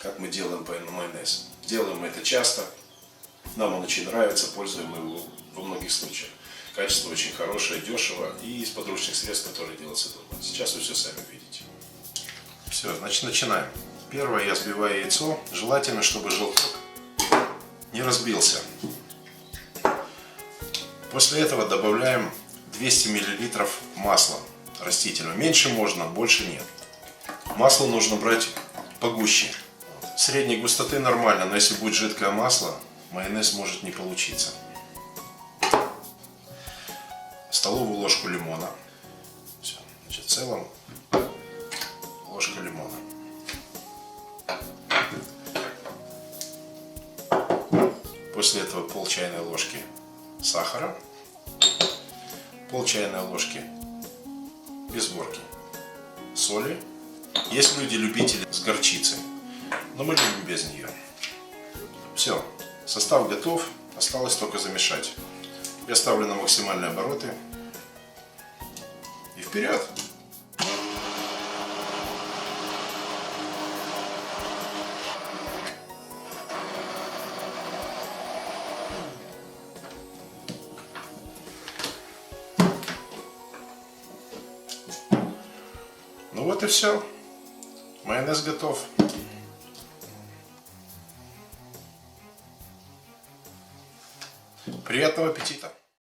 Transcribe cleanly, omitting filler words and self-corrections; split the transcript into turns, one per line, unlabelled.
как мы делаем майонез. Делаем мы это часто, нам он очень нравится, пользуем его во многих случаях. Качество очень хорошее, дешево и из подручных средств, которые делаются дома. Сейчас вы все сами видите. Все, значит, начинаем. Первое, я взбиваю яйцо. Желательно, чтобы желток не разбился. После этого добавляем 200 мл масла растительного. Меньше можно, больше нет. Масло нужно брать погуще. Средней густоты нормально, но если будет жидкое масло, майонез может не получиться. Столовую ложку лимона. Все, значит, в целом ложка лимона. После этого пол чайной ложки сахара, пол чайной ложки без горки соли. Есть люди-любители с горчицей, но мы любим без нее. Все, состав готов, осталось только замешать. Я ставлю на максимальные обороты и вперед! Ну вот и все. Майонез готов. Приятного аппетита!